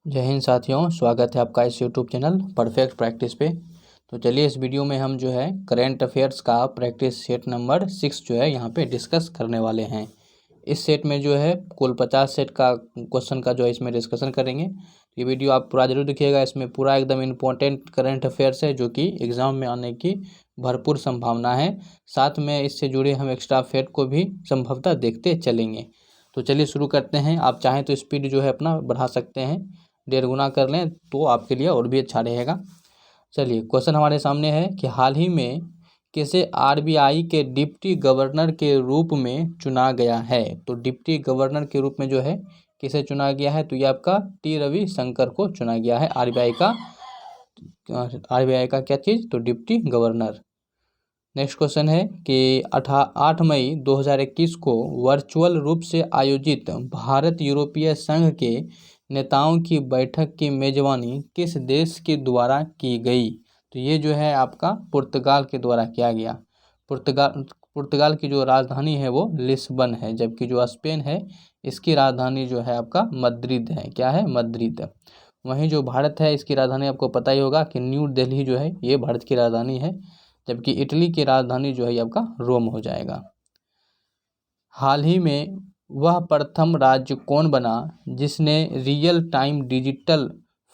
जय हिंद साथियों, स्वागत है आपका इस यूट्यूब चैनल परफेक्ट प्रैक्टिस पे। तो चलिए इस वीडियो में हम जो है करंट अफेयर्स का प्रैक्टिस सेट नंबर 6 जो है यहाँ पे डिस्कस करने वाले हैं। इस सेट में जो है कुल 50 सेट का क्वेश्चन का जो है इसमें डिस्कशन करेंगे। ये वीडियो आप पूरा जरूर देखिएगा, इसमें पूरा एकदम इम्पोर्टेंट करंट अफेयर्स है जो कि एग्ज़ाम में आने की भरपूर संभावना है। साथ में इससे जुड़े हम एक्स्ट्रा फैक्ट को भी संभवतः देखते चलेंगे। तो चलिए शुरू करते हैं। आप चाहें तो स्पीड जो है अपना बढ़ा सकते हैं, 1.5 गुना कर लें तो आपके लिए और भी अच्छा रहेगा। चलिए क्वेश्चन हमारे सामने है कि हाल ही में किसे आरबीआई के डिप्टी गवर्नर के रूप में चुना गया है। तो डिप्टी गवर्नर के रूप में जो है किसे चुना गया है, तो ये आपका टी रविशंकर को चुना गया है आरबीआई का क्या चीज़, तो डिप्टी गवर्नर। नेक्स्ट क्वेश्चन है कि 8 मई 2021 को वर्चुअल रूप से आयोजित भारत यूरोपीय संघ के नेताओं की बैठक की मेजबानी किस देश के द्वारा की गई। तो ये जो है आपका पुर्तगाल के द्वारा किया गया। पुर्तगाल की जो राजधानी है वो लिस्बन है, जबकि जो स्पेन है इसकी राजधानी जो है आपका मद्रिद है। क्या है? मद्रिद। वहीं जो भारत है इसकी राजधानी आपको पता ही होगा कि न्यू दिल्ली जो है ये भारत की राजधानी है, जबकि इटली की राजधानी जो है ये आपका रोम हो जाएगा। हाल ही में वह प्रथम राज्य कौन बना जिसने real time digital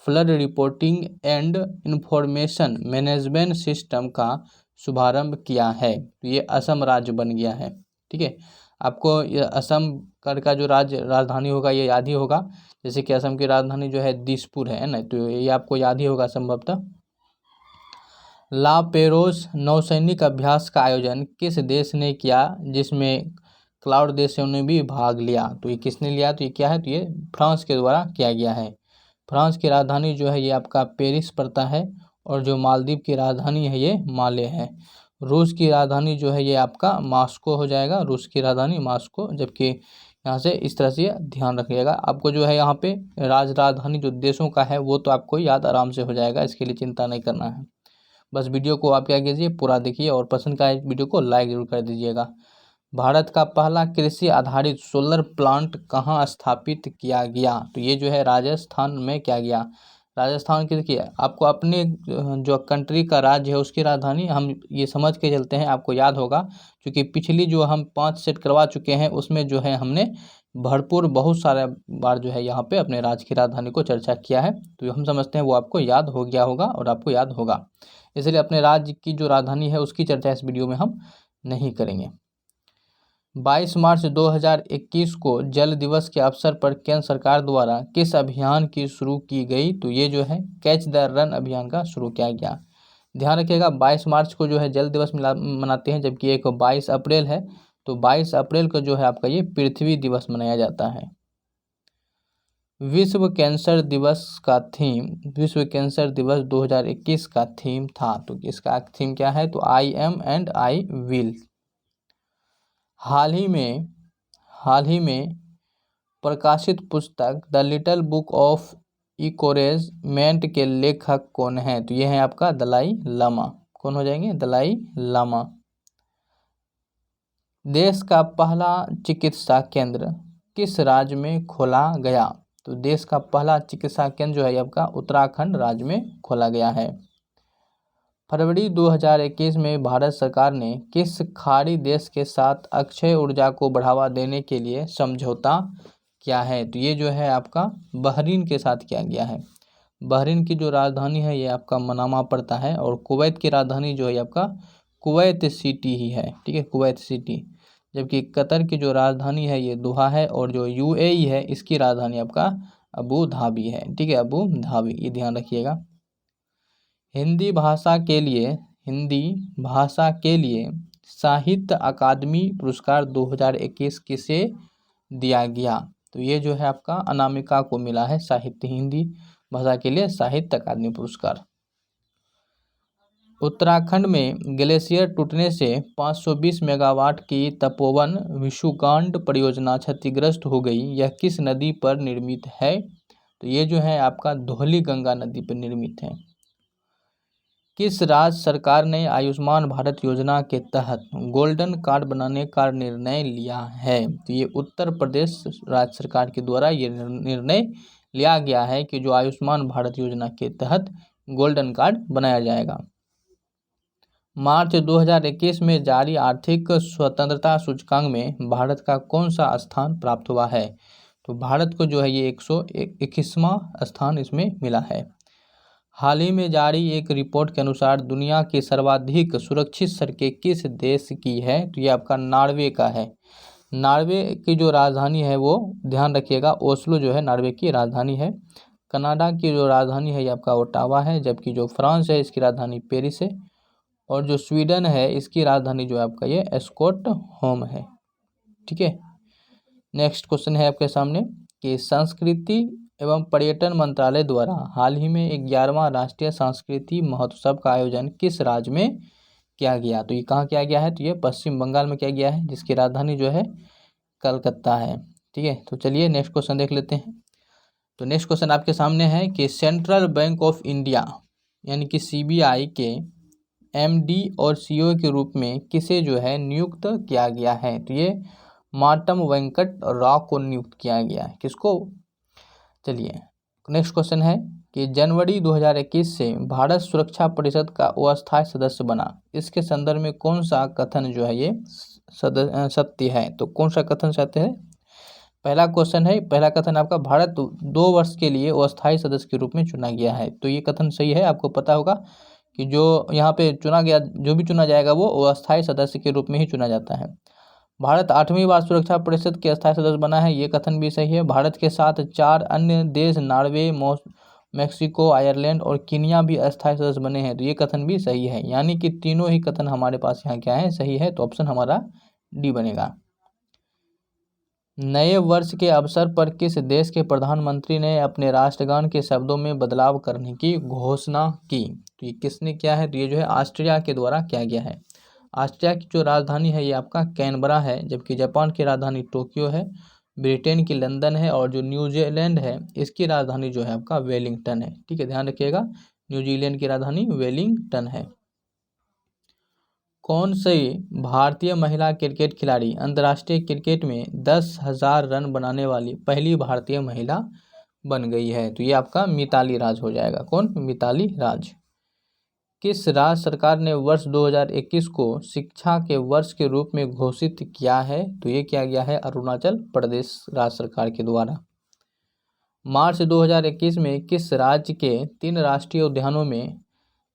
flood reporting and information management system का शुभारंभ किया है। तो ये असम राज्य बन गया है। ठीक है, आपको ये असम का जो राजधानी होगा ये याद ही होगा। जैसे कि असम की राजधानी जो है दिसपुर है ना, तो ये आपको याद ही होगा संभवतः। ला पेरोस नौसैनिक अभ्यास का आयोजन किस देश ने किया जिसमें क्लाउड देशों ने भी भाग लिया। तो ये किसने लिया, तो ये क्या है, तो ये फ्रांस के द्वारा किया गया है। फ्रांस की राजधानी जो है ये आपका पेरिस पड़ता है, और जो मालदीव की राजधानी है ये माले है। रूस की राजधानी जो है ये आपका मास्को हो जाएगा, रूस की राजधानी मास्को। जबकि यहाँ से इस तरह से ध्यान रखिएगा, आपको जो है यहाँ पे राजधानी जो देशों का है वो तो आपको याद आराम से हो जाएगा, इसके लिए चिंता नहीं करना है। बस वीडियो को आप क्या कीजिए, पूरा देखिए और पसंद का वीडियो को लाइक जरूर कर दीजिएगा। भारत का पहला कृषि आधारित सोलर प्लांट कहाँ स्थापित किया गया। तो ये जो है राजस्थान में किया गया। राजस्थान की देखिए, आपको अपने जो कंट्री का राज्य है उसकी राजधानी हम ये समझ के चलते हैं, आपको याद होगा क्योंकि पिछली जो हम 5 सेट करवा चुके हैं उसमें जो है हमने भरपूर बहुत सारे बार जो है यहाँ पे अपने राज्य की राजधानी को चर्चा किया है। तो हम समझते हैं वो आपको याद हो गया होगा और आपको याद होगा, इसलिए अपने राज्य की जो राजधानी है उसकी चर्चा इस वीडियो में हम नहीं करेंगे। 22 मार्च 2021 को जल दिवस के अवसर पर केंद्र सरकार द्वारा किस अभियान की शुरू की गई। तो ये जो है कैच द रन अभियान का शुरू किया गया। ध्यान रखिएगा 22 मार्च को जो है जल दिवस मनाते हैं, जबकि एक 22 अप्रैल है। तो 22 अप्रैल को जो है आपका ये पृथ्वी दिवस मनाया जाता है। विश्व कैंसर दिवस का थीम, विश्व कैंसर दिवस 2021 का थीम था। तो इसका थीम क्या है, तो I am and I will. हाल ही में प्रकाशित पुस्तक the little book of encouragement के लेखक कौन है। तो ये है आपका दलाई लामा। कौन हो जाएंगे, दलाई लामा। देश का पहला चिकित्सा केंद्र किस राज्य में खोला गया। तो देश का पहला चिकित्सा केंद्र जो है आपका उत्तराखंड राज्य में खोला गया है। फरवरी 2021 में भारत सरकार ने किस खाड़ी देश के साथ अक्षय ऊर्जा को बढ़ावा देने के लिए समझौता किया है। तो ये जो है आपका बहरीन के साथ किया गया है। बहरीन की जो राजधानी है ये आपका मनामा पड़ता है, और कुवैत की राजधानी जो है आपका कुवैत सिटी ही है। ठीक है, कुवैत सिटी। जबकि कतर की जो राजधानी है ये दोहा है, और जो यूएई है इसकी राजधानी आपका अबू धाबी है। ठीक है, अबू धाबी, ये ध्यान रखिएगा। हिंदी भाषा के लिए साहित्य अकादमी पुरस्कार 2021 किसे दिया गया। तो ये जो है आपका अनामिका को मिला है साहित्य, हिंदी भाषा के लिए साहित्य अकादमी पुरस्कार। उत्तराखंड में ग्लेशियर टूटने से 520 मेगावाट की तपोवन विशुगांड परियोजना क्षतिग्रस्त हो गई। यह किस नदी पर निर्मित है। तो ये जो है आपका धौली गंगा नदी पर निर्मित है। किस राज्य सरकार ने आयुष्मान भारत योजना के तहत गोल्डन कार्ड बनाने का निर्णय लिया है। तो ये उत्तर प्रदेश राज्य सरकार के द्वारा ये निर्णय लिया गया है कि जो आयुष्मान भारत योजना के तहत गोल्डन कार्ड बनाया जाएगा। मार्च 2021 में जारी आर्थिक स्वतंत्रता सूचकांक में भारत का कौन सा स्थान प्राप्त हुआ है? तो भारत को जो है ये 121वां स्थान इसमें मिला है। हाल ही में जारी एक रिपोर्ट के अनुसार दुनिया की सर्वाधिक सुरक्षित सड़कें किस देश की है? तो ये आपका नॉर्वे का है। नॉर्वे की जो राजधानी है वो ध्यान रखिएगा, ओस्लो जो है नॉर्वे की राजधानी है। कनाडा की जो राजधानी है ये आपका ओटावा है, जबकि जो फ्रांस है इसकी राजधानी पेरिस है, और जो स्वीडन है इसकी राजधानी जो है आपका ये स्टॉकहोम है। ठीक है। नेक्स्ट क्वेश्चन है आपके सामने कि संस्कृति एवं पर्यटन मंत्रालय द्वारा हाल ही में 11वां राष्ट्रीय संस्कृति महोत्सव का आयोजन किस राज्य में किया गया? तो ये कहाँ किया गया है? तो ये पश्चिम बंगाल में किया गया है, जिसकी राजधानी जो है कलकत्ता है। ठीक है, तो चलिए नेक्स्ट क्वेश्चन देख लेते हैं। तो नेक्स्ट क्वेश्चन आपके सामने है कि सेंट्रल बैंक ऑफ इंडिया यानी कि CBI के MD और CEO के रूप में किसे जो है नियुक्त किया गया है? तो ये मातम वेंकट राव को नियुक्त किया गया है। किसको? चलिए नेक्स्ट क्वेश्चन है कि जनवरी 2021 से भारत सुरक्षा परिषद का अस्थायी सदस्य बना, इसके संदर्भ में कौन सा कथन जो है ये सत्य है? तो कौन सा कथन सत्य है? पहला क्वेश्चन है, पहला कथन आपका भारत 2 वर्ष के लिए अस्थायी सदस्य के रूप में चुना गया है। तो ये कथन सही है। आपको पता होगा कि जो यहाँ पे चुना गया, जो भी चुना जाएगा वो अस्थायी सदस्य के रूप में ही चुना जाता है। भारत 8वीं बार सुरक्षा परिषद के अस्थायी सदस्य बना है, ये कथन भी सही है। भारत के साथ 4 अन्य देश नॉर्वे, मैक्सिको, आयरलैंड और कीनिया भी अस्थायी सदस्य बने हैं, तो ये कथन भी सही है। यानी कि तीनों ही कथन हमारे पास यहाँ क्या है? सही है। तो ऑप्शन हमारा डी बनेगा। नए वर्ष के अवसर पर किस देश के प्रधानमंत्री ने अपने राष्ट्रगान के शब्दों में बदलाव करने की घोषणा की? तो ये किसने किया है? तो ये जो है ऑस्ट्रिया के द्वारा किया गया है। ऑस्ट्रिया की जो राजधानी है ये आपका कैनबरा है, जबकि जापान की राजधानी टोक्यो है, ब्रिटेन की लंदन है, और जो न्यूजीलैंड है इसकी राजधानी जो है आपका वेलिंगटन है। ठीक है, ध्यान रखिएगा, न्यूजीलैंड की राजधानी वेलिंगटन है। कौन सी भारतीय महिला क्रिकेट खिलाड़ी अंतर्राष्ट्रीय क्रिकेट में 10,000 रन बनाने वाली पहली भारतीय महिला बन गई है? तो ये आपका मिताली राज हो जाएगा। कौन? मिताली राज। किस राज्य सरकार ने वर्ष 2021 को शिक्षा के वर्ष के रूप में घोषित किया है? तो ये किया गया है अरुणाचल प्रदेश राज्य सरकार के द्वारा। मार्च 2021 में किस राज्य के 3 राष्ट्रीय उद्यानों में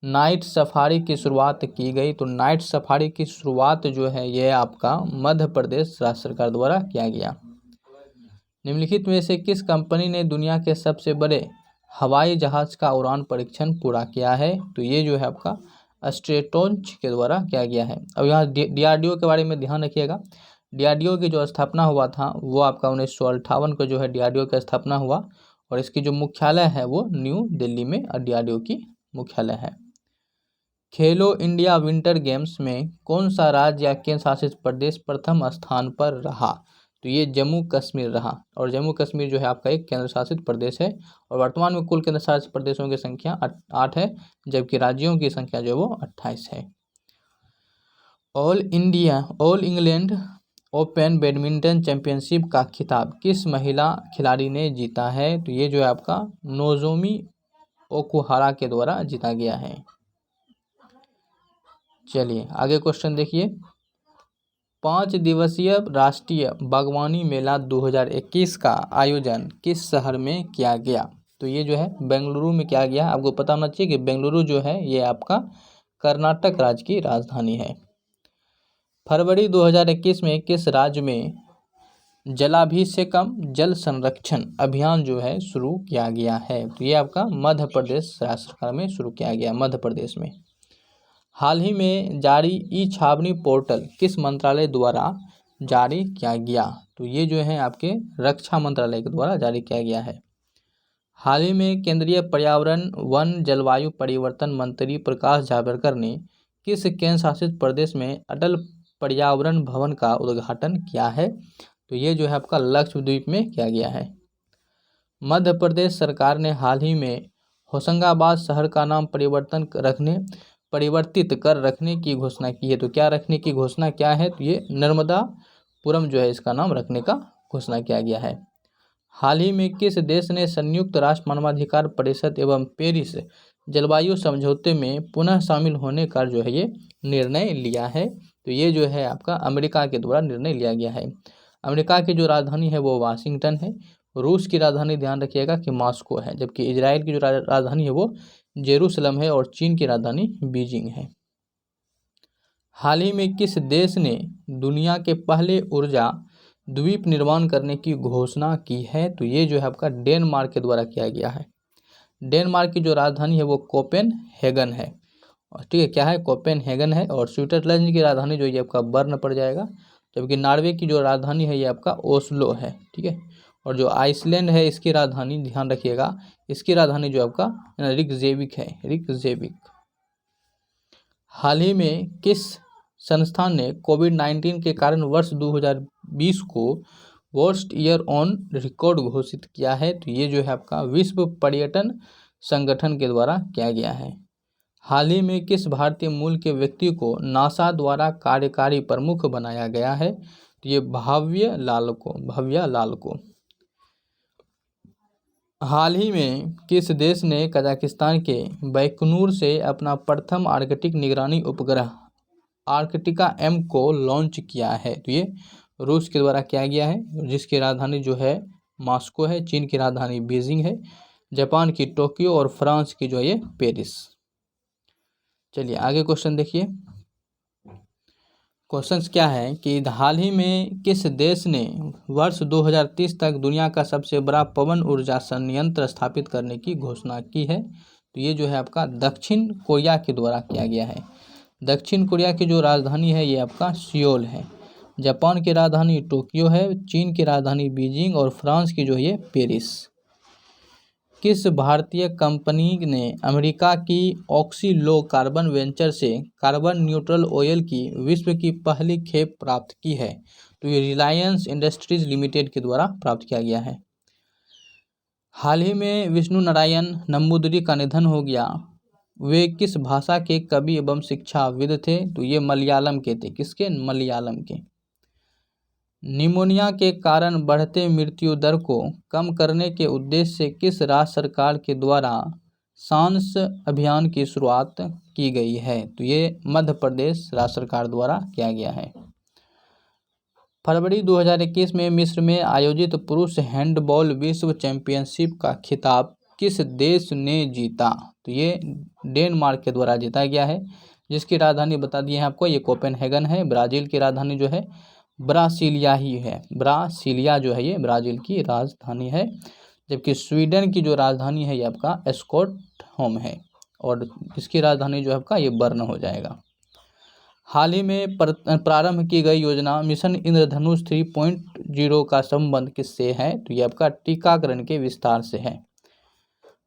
नाइट सफारी की शुरुआत की गई? तो नाइट सफारी की शुरुआत जो है ये आपका मध्य प्रदेश राज्य सरकार द्वारा किया गया। निम्नलिखित में से किस कंपनी ने दुनिया के सबसे बड़े हवाई जहाज का उड़ान परीक्षण पूरा किया है? तो ये जो है आपका स्ट्रेटोंच के द्वारा किया गया है। अब यहाँ DRDO के बारे में ध्यान रखिएगा। DRDO की जो स्थापना हुआ था वो आपका 1958 को जो है DRDO की स्थापना हुआ, और इसकी जो मुख्यालय है वो न्यू दिल्ली में DRDO की मुख्यालय है। खेलो इंडिया विंटर गेम्स में कौन सा राज्य या केंद्र शासित प्रदेश प्रथम स्थान पर रहा? तो ये जम्मू कश्मीर रहा, और जम्मू कश्मीर जो है आपका एक केंद्र शासित प्रदेश है, और वर्तमान में कुल केंद्र शासित प्रदेशों की संख्या 8 है, जबकि राज्यों की संख्या जो है वो 28 है। All England open badminton championship का खिताब किस महिला खिलाड़ी ने जीता है? तो ये जो है आपका नोजोमी ओकुहारा के द्वारा जीता गया है। चलिए आगे क्वेश्चन देखिए। 5 दिवसीय राष्ट्रीय बागवानी मेला 2021 का आयोजन किस शहर में किया गया? तो ये जो है बेंगलुरु में किया गया। आपको पता होना चाहिए कि बेंगलुरु जो है ये आपका कर्नाटक राज्य की राजधानी है। फरवरी 2021 में किस राज्य में जलाभिषेकम जल संरक्षण अभियान जो है शुरू किया गया है? तो ये आपका मध्य प्रदेश राज्य सरकार में शुरू किया गया, मध्य प्रदेश में। हाल ही में जारी ई-छावनी पोर्टल किस मंत्रालय द्वारा जारी किया गया? तो ये जो है आपके रक्षा मंत्रालय के द्वारा जारी किया गया है। हाल ही में केंद्रीय पर्यावरण वन जलवायु परिवर्तन मंत्री प्रकाश जावड़ेकर ने किस केंद्र शासित प्रदेश में अटल पर्यावरण भवन का उद्घाटन किया है? तो ये जो है आपका लक्षद्वीप में किया गया है। मध्य प्रदेश सरकार ने हाल ही में होशंगाबाद शहर का नाम परिवर्तित कर रखने की घोषणा की है। तो क्या रखने की घोषणा क्या है? तो ये नर्मदापुरम जो है इसका नाम रखने का घोषणा किया गया है। हाल ही में किस देश ने संयुक्त राष्ट्र मानवाधिकार परिषद एवं पेरिस जलवायु समझौते में पुनः शामिल होने का जो है ये निर्णय लिया है? तो ये जो है आपका अमेरिका के द्वारा निर्णय लिया गया है। अमेरिका की जो राजधानी है वो वाशिंगटन है। रूस की राजधानी ध्यान रखिएगा कि मॉस्को है, जबकि इजराइल की जो राजधानी है वो जेरूसलम है और चीन की राजधानी बीजिंग है। हाल ही में किस देश ने दुनिया के पहले ऊर्जा द्वीप निर्माण करने की घोषणा की है? तो ये जो है आपका डेनमार्क के द्वारा किया गया है। डेनमार्क की जो राजधानी है वो कोपेनहेगन है। और ठीक है, क्या है? कोपेनहेगन है। और स्विट्जरलैंड की राजधानी जो ये आपका बर्न पड़ जाएगा, जबकि नॉर्वे की जो राजधानी है ये आपका ओस्लो है। ठीक है। और जो आइसलैंड है इसकी राजधानी ध्यान रखिएगा, इसकी राजधानी जो आपका रिकजेविक है, रिकजेविक। हाल ही में किस संस्थान ने कोविड-19 के कारण वर्ष 2020 को वर्स्ट ईयर ऑन रिकॉर्ड घोषित किया है? तो ये जो है आपका विश्व पर्यटन संगठन के द्वारा किया गया है। हाल ही में किस भारतीय मूल के व्यक्ति को नासा द्वारा कार्यकारी प्रमुख बनाया गया है? तो ये भव्य लाल को। हाल ही में किस देश ने कजाकिस्तान के बैकनूर से अपना प्रथम आर्कटिक निगरानी उपग्रह आर्कटिका M को लॉन्च किया है? तो ये रूस के द्वारा किया गया है, जिसकी राजधानी जो है मॉस्को है। चीन की राजधानी बीजिंग है। जापान की टोक्यो और फ्रांस की जो है ये पेरिस। चलिए आगे क्वेश्चन देखिए। क्वेश्चंस क्या है कि हाल ही में किस देश ने वर्ष 2030 तक दुनिया का सबसे बड़ा पवन ऊर्जा संयंत्र स्थापित करने की घोषणा की है? तो ये जो है आपका दक्षिण कोरिया के द्वारा किया गया है। दक्षिण कोरिया की जो राजधानी है ये आपका सियोल है। जापान की राजधानी टोक्यो है। चीन की राजधानी बीजिंग और फ्रांस की जो है ये पेरिस। किस भारतीय कंपनी ने अमेरिका की ऑक्सीलो कार्बन वेंचर से कार्बन न्यूट्रल ऑयल की विश्व की पहली खेप प्राप्त की है? तो ये रिलायंस इंडस्ट्रीज लिमिटेड के द्वारा प्राप्त किया गया है। हाल ही में विष्णु नारायण नंबूदिरी का निधन हो गया। वे किस भाषा के कवि एवं शिक्षाविद थे? तो ये मलयालम के थे। किसके? मलयालम के। निमोनिया के कारण बढ़ते मृत्यु दर को कम करने के उद्देश्य से किस राज्य सरकार के द्वारा सांस अभियान की शुरुआत की गई है? तो ये मध्य प्रदेश राज्य सरकार द्वारा किया गया है। फरवरी 2021 में मिस्र में आयोजित पुरुष हैंडबॉल विश्व चैंपियनशिप का खिताब किस देश ने जीता? तो ये डेनमार्क के द्वारा जीता गया है, जिसकी राजधानी बता दिए हैं आपको, ये कोपेनहेगन है। ब्राज़ील की राजधानी जो है ब्रासिलिया ही है। ब्रासिलिया जो है ये ब्राज़ील की राजधानी है, जबकि स्वीडन की जो राजधानी है ये आपका स्टॉकहोम है। और इसकी राजधानी जो है आपका ये बर्न हो जाएगा। हाल ही में प्रारंभ की गई योजना मिशन इंद्रधनुष 3.0 का संबंध किससे है? तो ये आपका टीकाकरण के विस्तार से है।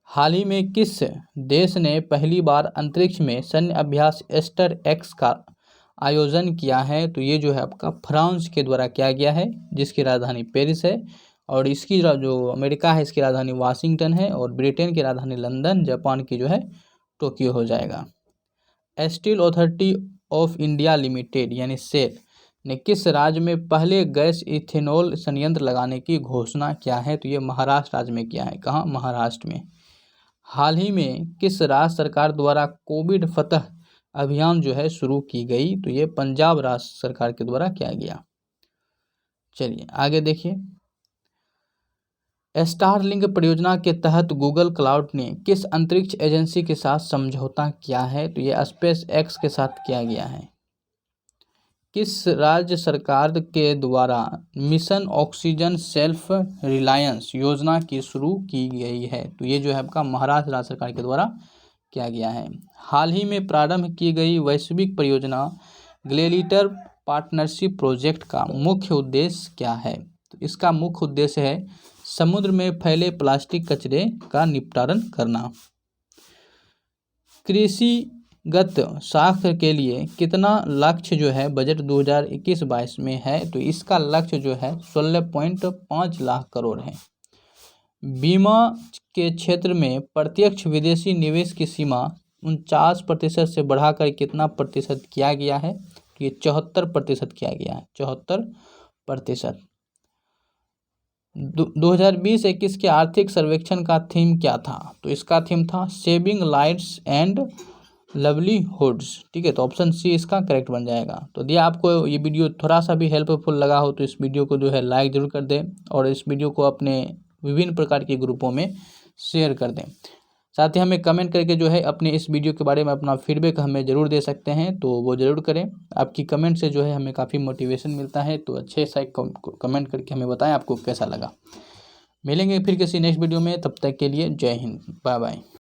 हाल ही में किस देश ने पहली बार अंतरिक्ष में सैन्य अभ्यास एस्टर X का आयोजन किया है? तो ये जो है आपका फ्रांस के द्वारा किया गया है, जिसकी राजधानी पेरिस है। और इसकी जो अमेरिका है इसकी राजधानी वाशिंगटन है। और ब्रिटेन की राजधानी लंदन, जापान की जो है टोक्यो हो जाएगा। Steel authority of India limited यानी सेल ने किस राज्य में पहले गैस इथेनॉल संयंत्र लगाने की घोषणा किया है? तो ये महाराष्ट्र राज्य में किया है। कहाँ? महाराष्ट्र में। हाल ही में किस राज्य सरकार द्वारा कोविड फतह अभियान जो है शुरू की गई? तो ये पंजाब राज्य सरकार के द्वारा किया गया। चलिए आगे देखिए। स्टारलिंक परियोजना के तहत गूगल क्लाउड ने किस अंतरिक्ष एजेंसी के साथ समझौता किया है? तो ये स्पेस एक्स के साथ किया गया है। किस राज्य सरकार के द्वारा मिशन ऑक्सीजन सेल्फ रिलायंस योजना की शुरू की गई है? तो ये जो है आपका महाराष्ट्र राज्य सरकार के द्वारा किया गया है। हाल ही में प्रारंभ की गई वैश्विक परियोजना ग्लेलिटर पार्टनरशिप प्रोजेक्ट का मुख्य उद्देश्य क्या है? तो इसका मुख्य उद्देश्य है समुद्र में फैले प्लास्टिक कचरे का निपटान करना। कृषिगत साख के लिए कितना लक्ष्य जो है बजट 2021-22 में है? तो इसका लक्ष्य जो है 16.5 लाख करोड़ है। बीमा के क्षेत्र में प्रत्यक्ष विदेशी निवेश की सीमा 49% से बढ़ाकर कितना प्रतिशत किया गया है? ये 74% किया गया है। 74%। 2020-21 के आर्थिक सर्वेक्षण का थीम क्या था? तो इसका थीम था सेविंग लाइट्स एंड लवलीहुड्स। ठीक है, तो ऑप्शन सी इसका करेक्ट बन जाएगा। तो दिया आपको ये वीडियो थोड़ा सा भी हेल्पफुल लगा हो तो इस वीडियो को जो है लाइक जरूर कर दें और इस वीडियो को अपने विभिन्न प्रकार के ग्रुपों में शेयर कर दें। साथ ही हमें कमेंट करके जो है अपने इस वीडियो के बारे में अपना फीडबैक हमें ज़रूर दे सकते हैं, तो वो ज़रूर करें। आपकी कमेंट से जो है हमें काफ़ी मोटिवेशन मिलता है, तो अच्छे सा कमेंट करके हमें बताएं आपको कैसा लगा। मिलेंगे फिर किसी नेक्स्ट वीडियो में, तब तक के लिए जय हिंद, बाय बाय।